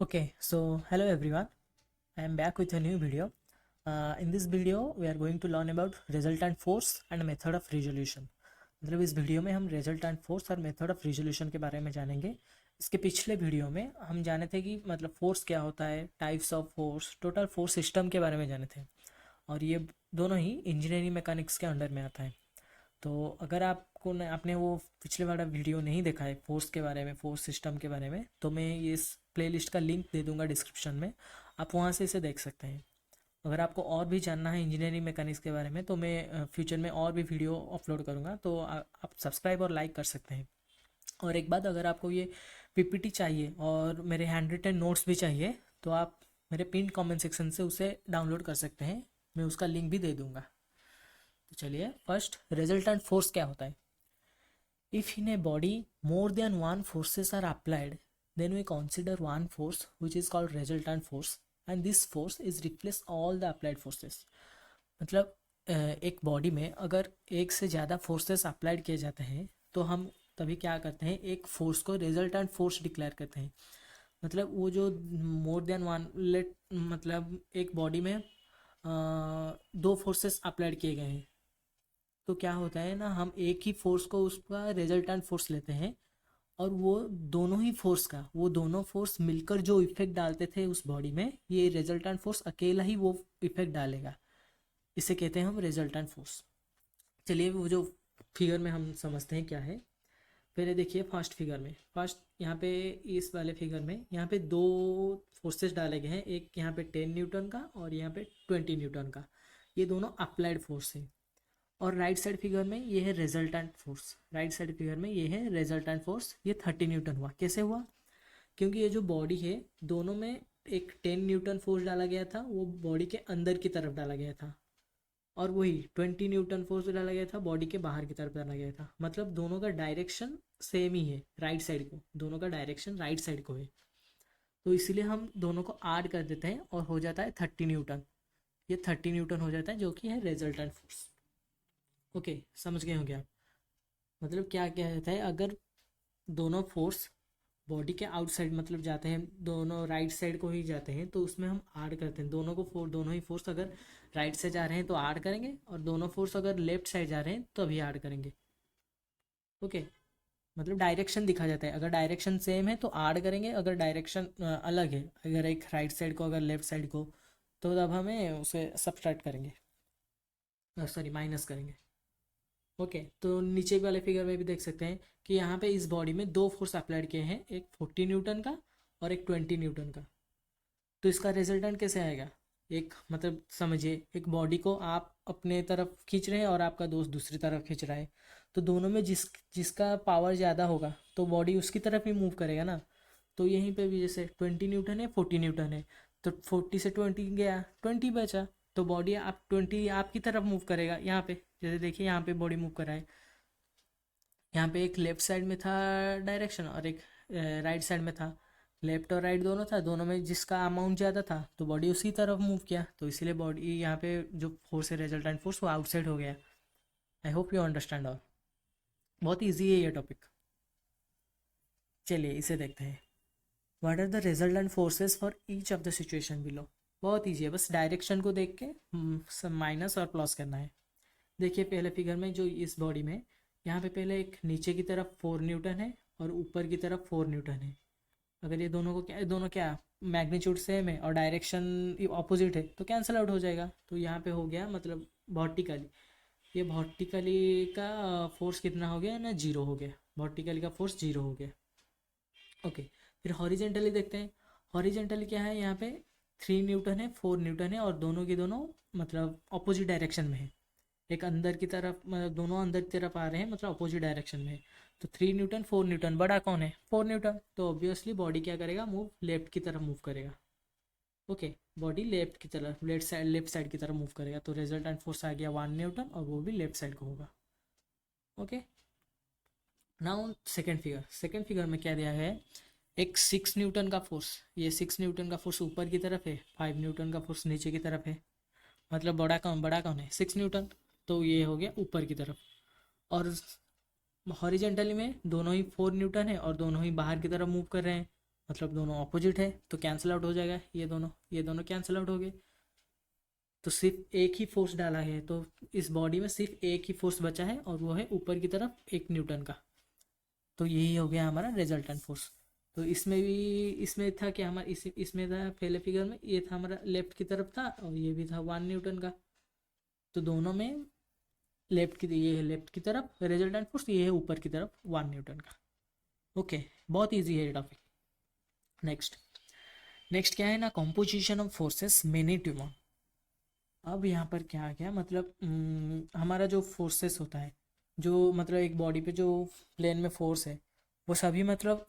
Okay, so hello everyone. I am back with a new video. In this video, we are going to learn about resultant force and method of resolution. मतलब इस video में हम resultant force और method of resolution के बारे में जानेंगे. इसके पिछले वीडियो में हम जाने थे कि मतलब फोर्स क्या होता है, types of force, total force system के बारे में जाने थे. और ये दोनों ही इंजीनियरिंग मैकेनिक्स के अंडर में आता है. तो अगर आपको आपने वो पिछले वाला वीडियो नहीं देखा है फोर्स के बारे में, फोर्स सिस्टम के बारे में, तो मैं ये इस प्लेलिस्ट का लिंक दे दूंगा डिस्क्रिप्शन में. आप वहाँ से इसे देख सकते हैं. अगर आपको और भी जानना है इंजीनियरिंग मैकेनिक्स के बारे में तो मैं फ्यूचर में और भी वीडियो अपलोड करूँगा, तो आप सब्सक्राइब और लाइक कर सकते हैं. और एक बात, अगर आपको ये पीपीटी चाहिए और मेरे हैंड रिटन नोट्स भी चाहिए तो आप मेरे पिन कमेंट सेक्शन से उसे डाउनलोड कर सकते हैं. मैं उसका लिंक भी दे दूँगा. तो चलिए, फर्स्ट रिजल्टेंट फोर्स क्या होता है. If in a body more than one forces are applied, then we consider one force which is called resultant force, and this force is replace all the applied forces. मतलब एक body में अगर एक से ज़्यादा फोर्सेस अप्लाइड किए जाते हैं तो हम तभी क्या करते हैं, एक फोर्स को रिजल्टेंट फोर्स डिक्लेयर करते हैं. मतलब वो जो मोर देन वन लेट, मतलब एक बॉडी में दो फोर्सेस अप्लाइड किए गए हैं तो क्या होता है ना, हम एक ही फोर्स को उसका रिजल्टेंट फोर्स लेते हैं और वो दोनों ही फोर्स का, वो दोनों फोर्स मिलकर जो इफेक्ट डालते थे उस बॉडी में, ये रिजल्टेंट फोर्स अकेला ही वो इफेक्ट डालेगा. इसे कहते हैं हम रिजल्टेंट फोर्स. चलिए, वो जो फिगर में हम समझते हैं क्या है. पहले देखिए फर्स्ट फिगर में, फर्स्ट यहाँ पे इस वाले फिगर में यहाँ पे दो फोर्सेस डाले गए हैं. एक यहाँ पे 10 न्यूटन का और यहाँ पे 20 न्यूटन का. ये दोनों अप्लाइड फोर्स है. और राइट साइड फिगर में ये है resultant force. Right side figure में ये है रिजल्टेंट फोर्स. ये 30 न्यूटन हुआ. कैसे हुआ? क्योंकि ये जो बॉडी है, दोनों में एक 10 न्यूटन फोर्स डाला गया था, वो बॉडी के अंदर की तरफ डाला गया था. और वही 20 न्यूटन फोर्स डाला गया था, बॉडी के बाहर की तरफ डाला गया था. मतलब दोनों का डायरेक्शन सेम ही है. राइट साइड को, दोनों का डायरेक्शन राइट साइड को है. तो इसीलिए हम दोनों को ऐड कर देते हैं और हो जाता है 30 न्यूटन. ये 30 न्यूटन हो जाता है, जो कि है रिजल्टेंट फोर्स. ओके, समझ गए होंगे आप. मतलब क्या क्या रहता है, अगर दोनों फोर्स बॉडी के आउटसाइड मतलब जाते हैं, दोनों राइट साइड को ही जाते हैं, तो उसमें हम ऐड करते हैं दोनों को. दोनों ही फोर्स अगर राइट से जा रहे हैं तो ऐड करेंगे, और दोनों फोर्स अगर लेफ्ट साइड जा रहे हैं तो अभी ऐड करेंगे. ओके. मतलब डायरेक्शन दिखा जाता है. अगर डायरेक्शन सेम है तो ऐड करेंगे, अगर डायरेक्शन अलग है, अगर एक राइट साइड को अगर लेफ्ट साइड को, तो तब हमें उसे सब्ट्रैक्ट करेंगे, सॉरी माइनस करेंगे. ओके. तो नीचे वाले फिगर में भी देख सकते हैं कि यहाँ पे इस बॉडी में दो फोर्स अप्लाइड किए हैं, एक 40 न्यूटन का और एक 20 न्यूटन का. तो इसका रिजल्टेंट कैसे आएगा? एक मतलब समझिए, एक बॉडी को आप अपने तरफ खींच रहे हैं और आपका दोस्त दूसरी तरफ खींच रहा है. तो दोनों में जिसका पावर ज़्यादा होगा तो बॉडी उसकी तरफ ही मूव करेगा ना. तो यहीं पे भी जैसे 20 न्यूटन है, 40 न्यूटन है, तो 40 से 20 गया, 20 बचा. तो बॉडी आप 20 आपकी तरफ मूव करेगा. यहाँ पे जैसे देखिए, यहाँ पे बॉडी मूव कर रहा है. यहाँ पे एक लेफ्ट साइड में था डायरेक्शन और एक राइट साइड में था. लेफ्ट और राइट दोनों था, दोनों में जिसका अमाउंट ज़्यादा था तो बॉडी उसी तरफ मूव किया. तो इसीलिए बॉडी यहाँ पे जो फोर्स है, रिजल्टेंट फोर्स, वो आउटसाइड हो गया. I hope you understand. और बहुत ईजी है ये टॉपिक. चलिए इसे देखते हैं. What are the resultant forces for each of the situation below. बहुत ईजी है, बस डायरेक्शन को देख के माइनस और प्लस करना है. देखिए पहले फिगर में जो इस बॉडी में, यहाँ पे पहले एक नीचे की तरफ 4 न्यूटन है और ऊपर की तरफ 4 न्यूटन है. अगर ये दोनों को क्या, दोनों क्या मैग्नीट्यूड सेम है और डायरेक्शन ऑपोजिट है तो कैंसिल आउट हो जाएगा. तो यहाँ पे हो गया मतलब वर्टिकली, ये वर्टिकली का फोर्स कितना हो गया ना, जीरो हो गया. वर्टिकली का फोर्स जीरो हो गया. ओके. फिर हॉरिजेंटली देखते हैं. हॉरिजेंटली क्या है, यहाँ पे 3 न्यूटन है, 4 न्यूटन है, और दोनों की दोनों मतलब अपोजिट डायरेक्शन में है. एक अंदर की तरफ, मतलब दोनों अंदर की तरफ आ रहे हैं, मतलब अपोजिट डायरेक्शन में है. तो 3 न्यूटन, 4 न्यूटन, बड़ा कौन है? 4 न्यूटन. तो ऑब्वियसली बॉडी क्या करेगा, मूव लेफ्ट की तरफ मूव करेगा. ओके. बॉडी लेफ्ट की तरफ, लेफ्ट साइड की तरफ मूव करेगा. तो रिजल्टेंट फोर्स आ गया 1 न्यूटन, और वो भी लेफ्ट साइड को होगा. Okay. Now second figure. Second figure में क्या दिया है, एक 6 न्यूटन का फोर्स. ये 6 न्यूटन का फोर्स ऊपर की तरफ है, 5 न्यूटन का फोर्स नीचे की तरफ है. मतलब बड़ा कौन है? 6 न्यूटन. तो ये हो गया ऊपर की तरफ. और हॉरिजेंटली में दोनों ही 4 न्यूटन है और दोनों ही बाहर की तरफ मूव कर रहे हैं. मतलब दोनों ऑपोजिट है तो कैंसिल आउट हो जाएगा, ये दोनों कैंसिल आउट हो गए। तो सिर्फ एक ही फोर्स डाला है, तो इस बॉडी में सिर्फ एक ही फोर्स बचा है और वो है ऊपर की तरफ 1 न्यूटन का। तो यही हो गया हमारा रिजल्टेंट फोर्स। तो इसमें भी इसमें था कि हमारा इसमें था पहले फिगर में, ये था हमारा लेफ्ट की तरफ था और ये भी था 1 न्यूटन का। तो दोनों में ये है लेफ्ट की तरफ रिजल्टेंट फोर्स, ये है ऊपर की तरफ 1 न्यूटन का। ओके, बहुत ईजी है ये टॉपिक। नेक्स्ट नेक्स्ट क्या है ना, composition of forces many to one. अब यहाँ पर क्या क्या मतलब हमारा जो फोर्सेस होता है, जो मतलब एक बॉडी पे जो प्लेन में फोर्स है, वो सभी मतलब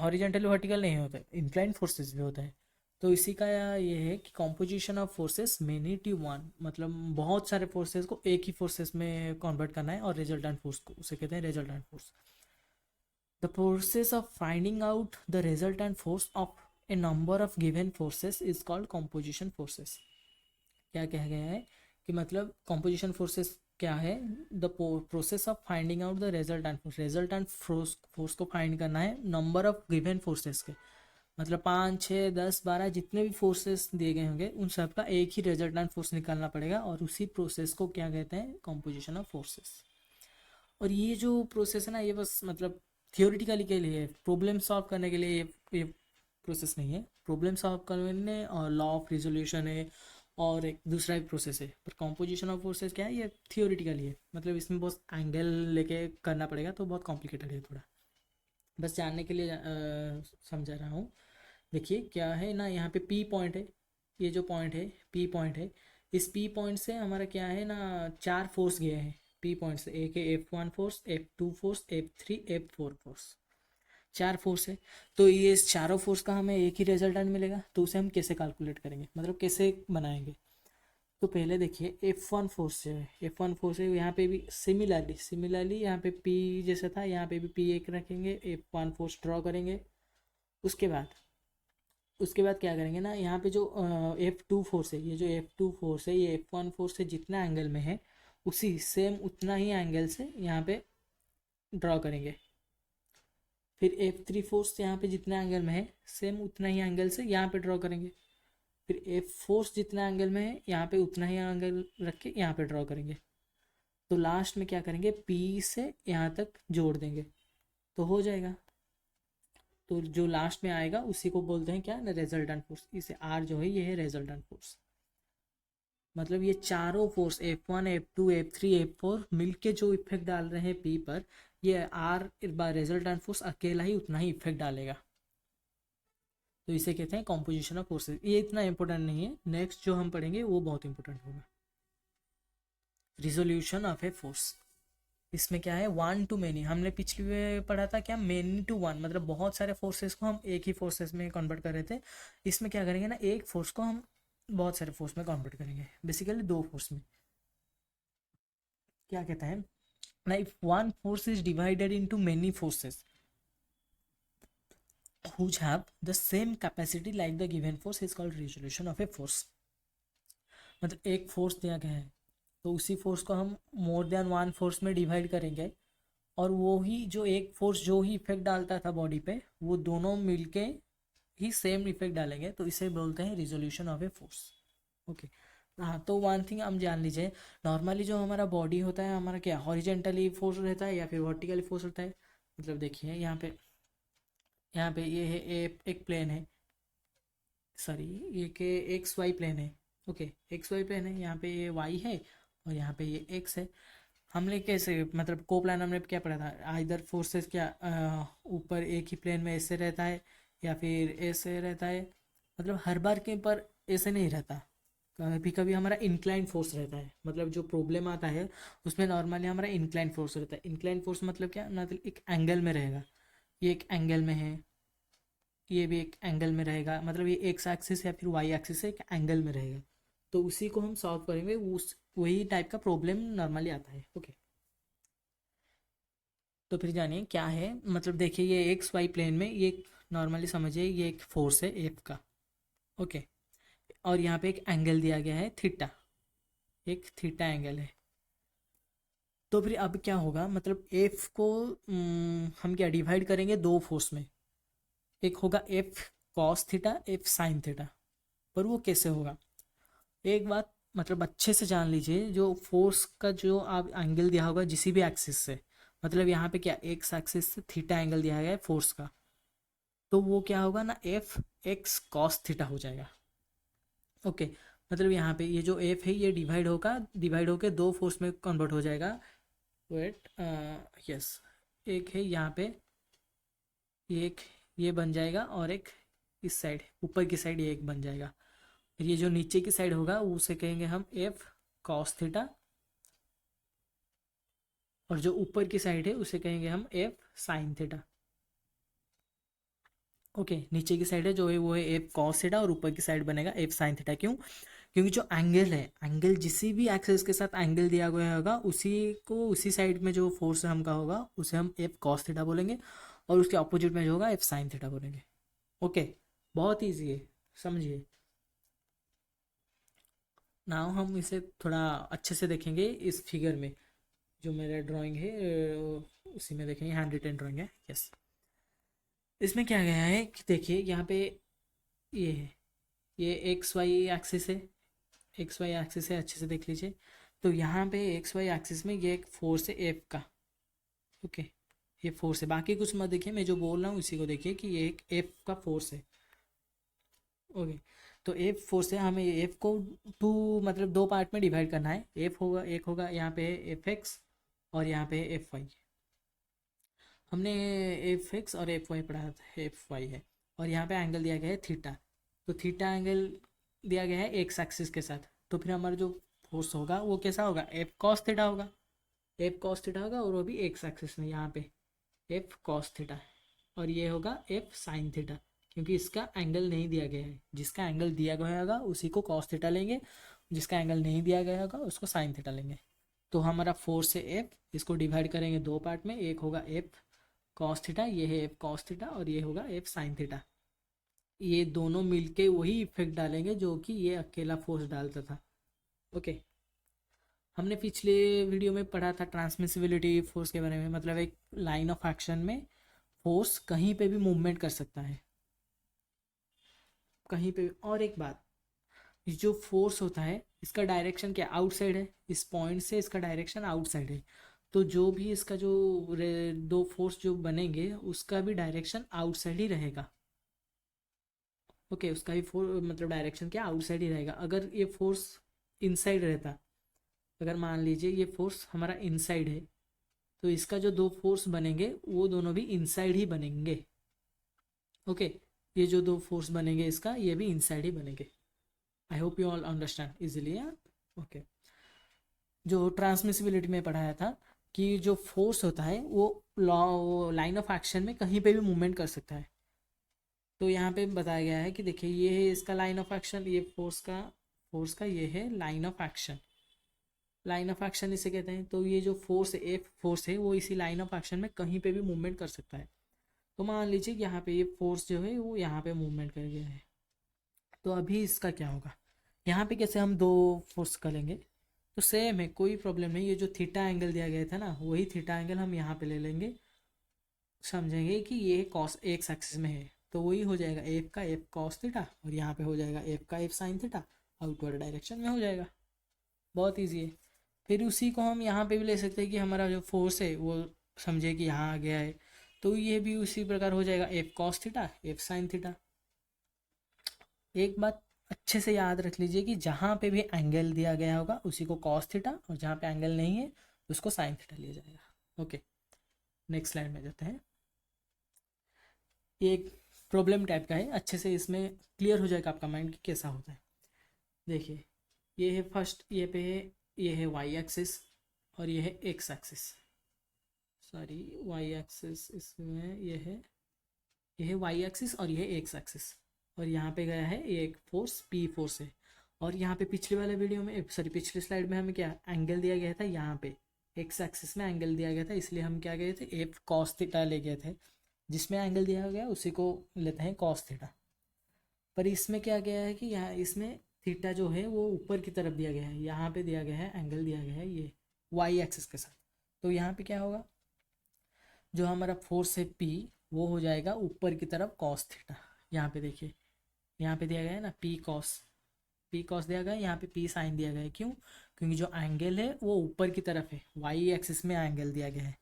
हॉरिजेंटली वर्टिकल नहीं होते, इंक्लाइंड फोर्सेस भी होते हैं। तो इसी का ये है कि composition of forces many to one, मतलब बहुत सारे फोर्सेस को एक ही फोर्सेस में कन्वर्ट करना है, और रिजल्टेंट फोर्स को उसे कहते हैं resultant force. The process of finding out the resultant force of A number of given forces is called composition forces. क्या कहा गया है कि मतलब कॉम्पोजिशन फोर्सेस क्या है, the process of finding out the resultant force, resultant force को find करना है नंबर ऑफ गिवन फोर्सेस के, मतलब 5, 6, 10, 12 जितने भी फोर्सेस दिए गए होंगे उन सब का एक ही रिजल्टेंट फोर्स निकालना पड़ेगा, और उसी प्रोसेस को क्या कहते हैं, कॉम्पोजिशन ऑफ फोर्सेस। और ये जो प्रोसेस है ना, ये बस मतलब थियोरिटिकली के लिए, प्रॉब्लम सॉल्व करने के लिए ये प्रोसेस नहीं है। प्रॉब्लम सॉल्व करने और लॉ ऑफ रिजोल्यूशन है, और एक दूसरा भी प्रोसेस है, पर कॉम्पोजिशन ऑफ फोर्सेस क्या है, ये थियोरिटिकली है, मतलब इसमें बहुत एंगल लेके करना पड़ेगा, तो बहुत कॉम्प्लिकेटेड है थोड़ा, बस जानने के लिए समझा रहा हूँ। देखिए क्या है ना, यहाँ पे पी पॉइंट है, ये जो पॉइंट है पी पॉइंट है, इस पी पॉइंट से हमारा क्या है ना, 4 फोर्स गए हैं पी पॉइंट से। एक है F1 force, F2 force, F3, F4 force, 4 force है। तो ये इस चारों फोर्स का हमें एक ही रिजल्टेंट मिलेगा, तो उसे हम कैसे कैलकुलेट करेंगे, मतलब कैसे बनाएंगे। तो पहले देखिए F1 फोर्स जो है, F1 फोर्स है, यहाँ पे भी सिमिलरली यहाँ पे P जैसा था, यहाँ पे भी P एक रखेंगे, F1 फोर्स ड्रॉ करेंगे। उसके बाद क्या करेंगे ना, यहाँ पे जो F2 फोर्स है, ये जो F2 फोर्स है, ये F1 फोर्स से जितना एंगल में है उसी सेम उतना ही एंगल से यहाँ पे ड्रॉ करेंगे। फिर F3 फोर्स यहाँ पे जितना एंगल में है सेम उतना ही एंगल से यहाँ पे ड्रॉ करेंगे। फिर F फोर्स जितना एंगल में है यहाँ पे उतना ही एंगल रख के यहाँ पे ड्रॉ करेंगे। तो लास्ट में क्या करेंगे, P से यहाँ तक जोड़ देंगे तो हो जाएगा। तो जो लास्ट में आएगा उसी को बोलते हैं क्या ना, रिजल्टेंट फोर्स। इसे R जो है ये है रिजल्टेंट फोर्स। मतलब ये चारों force F1, F2, F3, F4 मिलके जो इफेक्ट डाल रहे हैं P पर, ये R बाय रिजल्टेंट फोर्स अकेला ही उतना ही इफेक्ट डालेगा। तो इसे कहते हैं कॉम्पोजिशन ऑफ फोर्सेस। ये इतना इंपॉर्टेंट नहीं है, नेक्स्ट जो हम पढ़ेंगे वो बहुत इंपॉर्टेंट होगा। रिजोल्यूशन ऑफ ए फोर्स, इसमें क्या है, वन टू मेनी। हमने पिछली में पढ़ा था क्या, मेनी टू वन, मतलब बहुत सारे फोर्सेस को हम एक ही फोर्सेस में कन्वर्ट कर रहे थे। इसमें क्या करेंगे ना, एक फोर्स को हम बहुत सारे फोर्स में कन्वर्ट करेंगे, बेसिकली 2 फोर्स में। क्या कहता है ना, if one force is divided into many forces which have the same capacity like the given force is called resolution of a force। मतलब एक फोर्स दिया गया है तो उसी फोर्स को हम मोर देन वन फोर्स में डिवाइड करेंगे, और वो ही जो एक फोर्स जो ही इफेक्ट डालता था बॉडी पे, वो दोनों मिलके ही सेम इफेक्ट डालेंगे, तो इसे बोलते हैं resolution of a force. Okay, हाँ, तो वन थिंग हम जान लीजिए, नॉर्मली जो हमारा बॉडी होता है, हमारा क्या हॉरिजेंटली फोर्स रहता है या फिर वर्टिकली फोर्स होता है। मतलब देखिए यहाँ पे ये है एक प्लेन है, सॉरी ये के एक्स वाई प्लेन है। ओके, एक्स वाई प्लेन है, यहाँ पे ये वाई है और यहाँ पे ये एक्स है। हमने कैसे मतलब को प्लान हमने क्या पढ़ा था, आइदर फोर्सेस क्या ऊपर एक ही प्लेन में ऐसे रहता है या फिर ऐसे रहता है, मतलब हर बार के पर ऐसे नहीं रहता, कभी कभी हमारा इंक्लाइन फोर्स रहता है। मतलब जो प्रॉब्लम आता है उसमें नॉर्मली हमारा इंक्लाइन फोर्स रहता है। इंक्लाइन फोर्स मतलब क्या, मतलब एक एंगल में रहेगा, ये एक एंगल में है, ये भी एक एंगल में रहेगा, मतलब ये एक्स एक्सिस या फिर वाई एक्सिस से एक एंगल में रहेगा। तो उसी को हम सॉल्व करेंगे, उस वही टाइप का प्रॉब्लम नॉर्मली आता है। ओके, तो फिर जानिए क्या है, मतलब देखिए ये एक्स वाई प्लेन में ये नॉर्मली समझिए ये एक फोर्स है एफ का। ओके, और यहाँ पे एक एंगल दिया गया है थीटा, एक थीटा एंगल है। तो फिर अब क्या होगा, मतलब एफ को हम क्या डिवाइड करेंगे 2 फोर्स में, एक होगा F cos theta, F sine theta. पर वो कैसे होगा, एक बात मतलब अच्छे से जान लीजिए, जो फोर्स का जो आप एंगल दिया होगा किसी भी एक्सिस से, मतलब यहाँ पे क्या एक्स एक्सिस से थीटा एंगल दिया गया है फोर्स का, तो वो क्या होगा ना, एफ एक्स कॉस थीटा हो जाएगा। ओके, मतलब यहाँ पे ये जो एफ है ये डिवाइड होके दो फोर्स में कन्वर्ट हो जाएगा। वेट, यस, एक है यहाँ पे, एक ये बन जाएगा, और एक इस साइड ऊपर की साइड ये एक बन जाएगा। फिर ये जो नीचे की साइड होगा उसे कहेंगे हम एफ कॉस थीटा, और जो ऊपर की साइड है उसे कहेंगे हम एफ साइन थीटा। ओके, नीचे की साइड है जो है वो है एफ कॉस थीटा, और ऊपर की साइड बनेगा एफ साइन थीटा। क्यों? क्योंकि जो एंगल है, एंगल जिसी भी एक्सिस के साथ एंगल दिया गया होगा उसी को, उसी साइड में जो फोर्स हम का होगा उसे हम एफ कॉस थीटा बोलेंगे, और उसके अपोजिट में जो होगा एफ साइन थीटा बोलेंगे। ओके, बहुत ईजी है, समझिए। नाउ हम इसे थोड़ा अच्छे से देखेंगे इस फिगर में, जो मेरा ड्राइंग है उसी में देखेंगे, हैंड रिटन ड्राइंग है। यस, इसमें क्या गया है कि देखिए यहाँ पे ये है, ये एक्स वाई एक्सिस है, एक्स वाई एक्सिस है, अच्छे से देख लीजिए। तो यहाँ पे एक्स वाई एक्सिस में ये एक फोर्स है एफ का। ओके, ये फोर्स है, बाकी कुछ मत देखिए, मैं जो बोल रहा हूँ उसी को देखिए कि ये एक एफ का फोर्स है। ओके, तो एफ फोर्स है, हमें एफ को टू मतलब दो पार्ट में डिवाइड करना है। एफ होगा, एक होगा यहाँ पे एफ एक्स, और यहाँ पे एफ वाई। हमने एफ एक्स और एफ वाई पढ़ा था, एफ वाई है, और यहाँ पे एंगल दिया गया है थीटा। तो थीटा एंगल दिया गया है एक्स एक्सिस के साथ, तो फिर हमारा जो फोर्स होगा वो कैसा होगा, एफ कॉस थीटा होगा। एफ कॉस थीटा होगा, और वो भी एक्स एक्सिस में, यहाँ पे एफ कॉस थीटा, और ये होगा एफ साइन थीटा, क्योंकि इसका एंगल नहीं दिया गया है। जिसका एंगल दिया गया होगा उसी को कॉस थीटा लेंगे, जिसका एंगल नहीं दिया गया होगा उसको साइन थीटा लेंगे। तो हमारा फोर्स है एफ, इसको डिवाइड करेंगे दो पार्ट में, एक होगा एफ कॉस थीटा, ये है एफ कॉस थीटा, और ये होगा एफ साइन थीटा। ये दोनों मिलके वही इफेक्ट डालेंगे जो कि ये अकेला फोर्स डालता था। ओके, हमने पिछले वीडियो में पढ़ा था ट्रांसमिसिबिलिटी फोर्स के बारे में, मतलब एक लाइन ऑफ एक्शन में फोर्स कहीं पे भी मूवमेंट कर सकता है, कहीं पे भी। और एक बात, जो फोर्स होता है इसका डायरेक्शन क्या, आउटसाइड है, इस पॉइंट से इसका डायरेक्शन आउटसाइड है। तो जो भी इसका जो दो फोर्स जो बनेंगे उसका भी डायरेक्शन आउटसाइड ही रहेगा। ओके, उसका भी मतलब डायरेक्शन क्या, आउटसाइड ही रहेगा। अगर ये फोर्स इनसाइड रहता, अगर मान लीजिए ये फोर्स हमारा इनसाइड है, तो इसका जो दो फोर्स बनेंगे वो दोनों भी इनसाइड ही बनेंगे। ओके, ये जो दो फोर्स बनेंगे इसका, ये भी इनसाइड ही बनेंगे। I hope you all understand easily. Okay, जो ट्रांसमिसिबिलिटी में पढ़ाया था कि जो फोर्स होता है वो लाइन ऑफ एक्शन में कहीं पे भी मूवमेंट कर सकता है। तो यहाँ पे बताया गया है कि देखिए ये है इसका लाइन ऑफ एक्शन, ये फोर्स का ये है line of action. Line of action इसे कहते हैं। तो ये जो फोर्स है, एक फोर्स है, वो इसी लाइन ऑफ एक्शन में कहीं पे भी मूवमेंट कर सकता है। तो मान लीजिए यहाँ पे ये फोर्स जो है वो यहाँ पे मूवमेंट कर गया है, तो अभी इसका क्या होगा, यहाँ पे कैसे हम दो फोर्स करेंगे, तो सेम है, कोई प्रॉब्लम नहीं। ये जो थीटा एंगल दिया गया था ना, वही थीटा एंगल हम यहाँ पे ले लेंगे, समझेंगे कि ये कॉस एक्स एक्सिस में है, तो वही हो जाएगा एफ का एफ कॉस थीटा, और यहाँ पे हो जाएगा एफ का F sine theta, outward direction में हो जाएगा। बहुत ईजी है। फिर उसी को हम यहाँ पे भी ले सकते हैं कि हमारा जो फोर्स है वो समझे कि यहाँ आ गया है, तो ये भी उसी प्रकार हो जाएगा F cos theta F sine theta. एक बात अच्छे से याद रख लीजिए कि जहाँ पे भी एंगल दिया गया होगा उसी को कॉस थीटा, और जहाँ पे एंगल नहीं है उसको साइन थीटा लिया जाएगा। ओके, नेक्स्ट स्लाइड में जाते हैं। ये एक प्रॉब्लम टाइप का है, अच्छे से इसमें क्लियर हो जाएगा आपका माइंड कि कैसा होता है। देखिए, ये है फर्स्ट, ये पे है, ये है वाई एक्सिस, और ये है X axis, sorry Y axis, इसमें ये है वाई एक्सिस, और ये है एक्स एक्सिस, और यहाँ पे गया है ये एक फोर्स पी फोर्स है। और यहाँ पे पिछले वाले वीडियो में, सॉरी पिछले स्लाइड में हमें क्या एंगल दिया गया था, यहाँ पे एक्स एक्सिस में एंगल दिया गया था, इसलिए हम क्या गए थे, एफ कॉस थीटा ले गए थे। जिसमें एंगल दिया गया उसी को लेते हैं कॉस थीटा। पर इसमें क्या गया है कि यहाँ इसमें थीटा जो है वो ऊपर की तरफ दिया गया है, यहाँ पे दिया गया है एंगल दिया गया है ये वाई एक्सिस के साथ। तो यहाँ पे क्या होगा, जो हमारा फोर्स है पी वो हो जाएगा ऊपर की तरफ कॉस थीटा। यहाँ पे देखिए, यहाँ पे दिया गया है ना पी कॉस दिया गया है, यहाँ पे पी साइन दिया गया है। क्यों? क्योंकि जो एंगल है वो ऊपर की तरफ है, वाई एक्सिस में एंगल दिया गया है।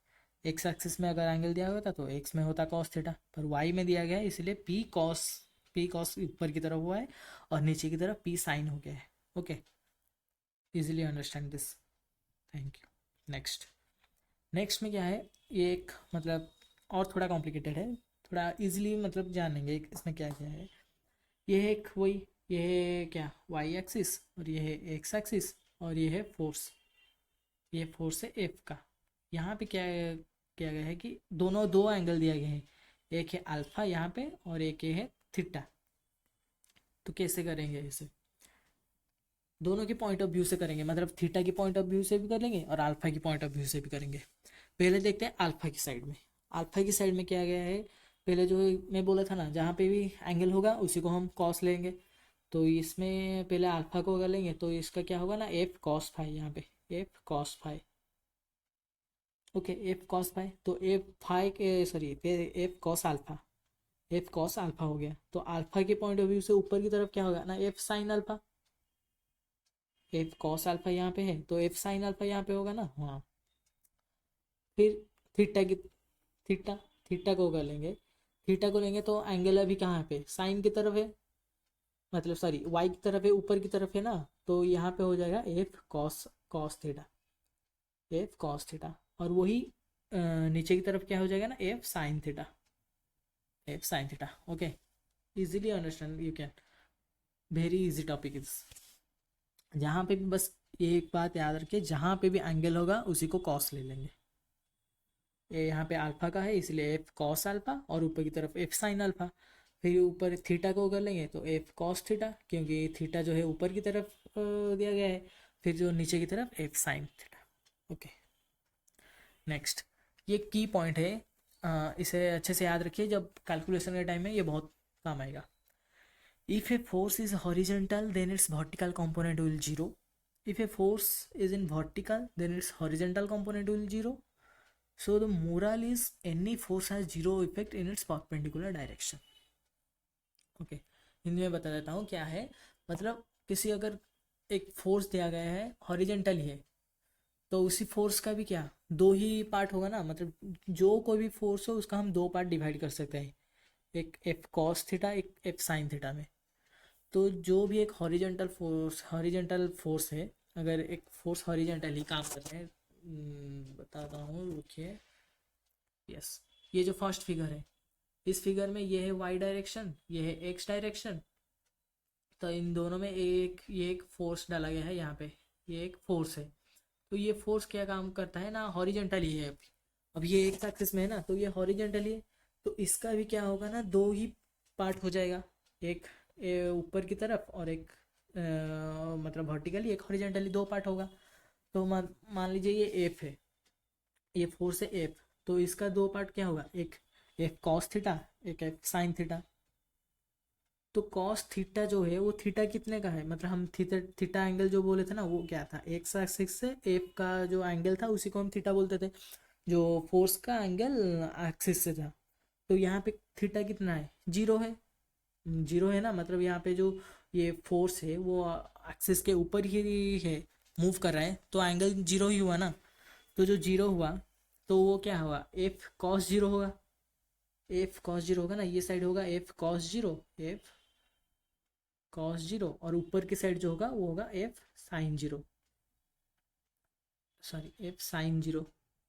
एक्स एक्सिस में अगर एंगल दिया होता तो एक्स में होता कॉस थीटा, पर वाई में दिया गया है, इसलिए पी कॉस ऊपर की तरफ हुआ है और नीचे की तरफ पी साइन हो गया है। Okay, easily understand this. Thank you. Next next में क्या है, ये एक मतलब और थोड़ा कॉम्प्लिकेटेड है, थोड़ा इजीली मतलब जानेंगे इसमें क्या क्या है। ये है एक वही, ये है क्या, वाई एक्सिस, और ये है एक्स एक्सिस, और ये है फोर्स। ये फोर्स है एफ का। यहाँ पे क्या किया गया है कि दोनों दो एंगल दिए गए हैं, एक है अल्फा यहाँ पे और एक ये है थीटा। तो कैसे करेंगे इसे, दोनों के पॉइंट ऑफ व्यू से करेंगे, मतलब थीटा की पॉइंट ऑफ व्यू से भी कर लेंगे और अल्फा की पॉइंट ऑफ व्यू से भी करेंगे। पहले देखते हैं अल्फा की साइड में। अल्फा की साइड में क्या गया है, पहले जो मैं बोला था ना, जहाँ पे भी एंगल होगा उसी को हम कॉस लेंगे। तो इसमें पहले अल्फा को अगर लेंगे तो इसका क्या होगा ना, एफ कॉस फाई, यहाँ पे F cos phi. Okay, F cos phi, तो एफ फाई के sorry F cos alpha, F cos alpha हो गया। तो अल्फा के पॉइंट ऑफ व्यू से ऊपर की तरफ क्या होगा ना, F sine alpha. F cos alpha यहाँ पे है तो एफ साइन अल्फा यहाँ पे होगा ना। हाँ, फिर थीटा की, थीटा थीटा को कर लेंगे, थीटा को लेंगे तो एंगल अभी कहाँ पे, साइन की तरफ है, मतलब सॉरी वाई की तरफ है, ऊपर की तरफ है ना। तो यहाँ पे हो जाएगा F cos cos theta, F cos theta. और वही नीचे की तरफ क्या हो जाएगा ना, F sine theta, F sine theta. Okay, easily understand you can, very easy topic is. जहाँ पे भी बस एक बात याद रखिए, जहाँ पे भी एंगल होगा उसी को कॉस ले लेंगे। ये यहाँ पे अल्फा का है इसलिए एफ कॉस अल्फा, और ऊपर की तरफ एफ साइन अल्फा। फिर ऊपर थीटा को कर लेंगे तो एफ कॉस थीटा, क्योंकि थीटा जो है ऊपर की तरफ दिया गया है। फिर जो नीचे की तरफ F sine theta. Okay, next, ये की पॉइंट है, इसे अच्छे से याद रखिए, जब कैलकुलेशन के टाइम में ये बहुत काम आएगा। If a force is horizontal then it's vertical component will zero. If a force is in vertical then its horizontal component will zero. So the moral is any force has zero effect in its perpendicular direction. Okay, Hindi में बता देता हूँ क्या है। मतलब किसी अगर एक फोर्स दिया गया है हॉरिजेंटल ही है, तो उसी फोर्स का भी क्या, दो ही पार्ट होगा ना, मतलब जो कोई भी फोर्स हो उसका हम दो पार्ट डिवाइड कर सकते हैं, एक एफ कॉस थीटा, एक एफ साइन थीटा में। तो जो भी एक हॉरिजेंटल फोर्स है, अगर एक फोर्स हॉरिजेंटल ही काम कर रहे हैं, बताता हूँ रुकिए। यस, ये जो फर्स्ट फिगर है, इस फिगर में ये है वाई डायरेक्शन, ये है एक्स डायरेक्शन। तो इन दोनों में ये एक फोर्स डाला गया है यहाँ पे, ये एक फोर्स है। तो ये फोर्स क्या काम करता है ना, हॉरिजेंटल ही है। अब ये एक्स एक्सिस में है ना, तो ये हॉरिजेंटल ही है। तो इसका भी क्या होगा ना, दो ही पार्ट हो जाएगा, एक ऊपर की तरफ और एक मतलब वर्टिकली, एक हॉरिजेंटली, दो पार्ट होगा। तो मान मान लीजिए ये एफ है, ये फोर्स है एफ, तो इसका दो पार्ट क्या होगा, एक एफ कॉस थीटा, एक एफ साइन थीटा। तो कॉस थीटा जो है वो थीटा कितने का है, मतलब हम थीटा थीटा एंगल जो बोले थे ना, वो क्या था, एक्स एक्सिस से एफ का जो एंगल था उसी को हम थीटा बोलते थे, जो फोर्स का एंगल एक्सिस से था। तो यहाँ पे थीटा कितना है, जीरो है। जीरो है ना, मतलब यहाँ पे जो ये फोर्स है वो एक्सिस के ऊपर ही है, मूव कर रहा है, तो एंगल जीरो ही हुआ ना। तो जो जीरो हुआ तो वो क्या हुआ, एफ कॉस जीरो होगा, एफ कॉस जीरो होगा ना, ये साइड होगा F cos zero, F cos zero, और ऊपर की साइड जो होगा वो होगा F sine zero, sorry F sine zero.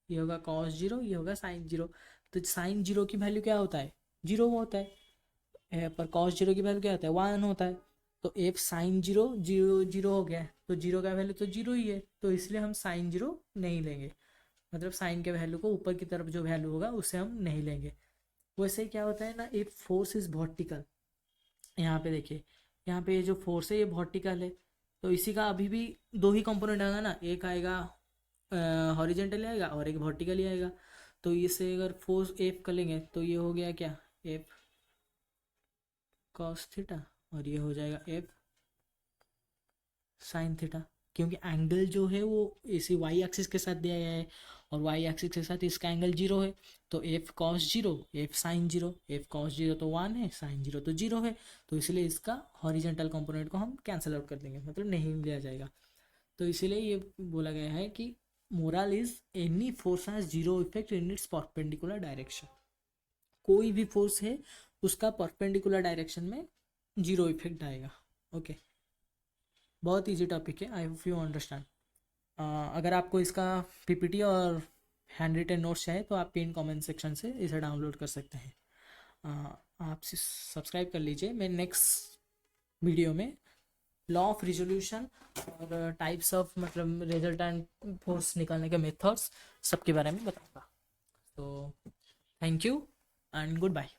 ये होगा कॉस जीरो, ये होगा साइन जीरो। तो साइन जीरो की वैल्यू क्या होता है, जीरो होता है, पर कॉस जीरो की वैल्यू क्या होता है, वन होता है। तो F sine zero zero zero हो गया है, तो जीरो का वैल्यू तो जीरो ही है, तो इसलिए हम साइन जीरो नहीं लेंगे, मतलब साइन के वैल्यू को ऊपर की तरफ जो वैल्यू होगा उसे हम नहीं लेंगे। वैसे ही क्या होता है ना, एक फोर्स इज वर्टिकल, यहाँ पे देखिए, यहाँ पे ये जो फोर्स है ये वर्टिकल है, तो इसी का अभी भी दो ही कंपोनेंट आएगा ना, एक आएगा हॉरिजेंटली आएगा और एक वर्टिकली आएगा। तो इसे अगर फोर्स एफ कर लेंगे तो ये हो गया क्या, एफ कॉस थीटा, और ये हो जाएगा एफ साइन थीटा। क्योंकि एंगल जो है वो इसी वाई एक्सिस के साथ दिया गया है और वाई एक्सिस के साथ इसका एंगल जीरो है, तो F cos zero F sine zero, F cos zero तो 1 है, साइन जीरो तो 0 है, तो इसलिए इसका हॉरिजेंटल कंपोनेंट को हम कैंसिल आउट कर देंगे, मतलब नहीं लिया जाएगा। तो इसीलिए ये बोला गया है कि moral is any force has zero effect in its perpendicular direction. कोई भी फोर्स है उसका परपेंडिकुलर डायरेक्शन में जीरो इफेक्ट आएगा। ओके, बहुत इजी टॉपिक है, आई होप यू अंडरस्टैंड। अगर आपको इसका पीपीटी और हैंड रिटन नोट्स चाहिए तो आप पिन कमेंट सेक्शन से इसे डाउनलोड कर सकते हैं। आप सब्सक्राइब कर लीजिए। मैं नेक्स्ट वीडियो में लॉ ऑफ रिजोल्यूशन और टाइप्स ऑफ मतलब रिजल्टेंट फोर्स निकालने के मेथड्स सबके बारे में बताऊंगा। तो thank you and good bye.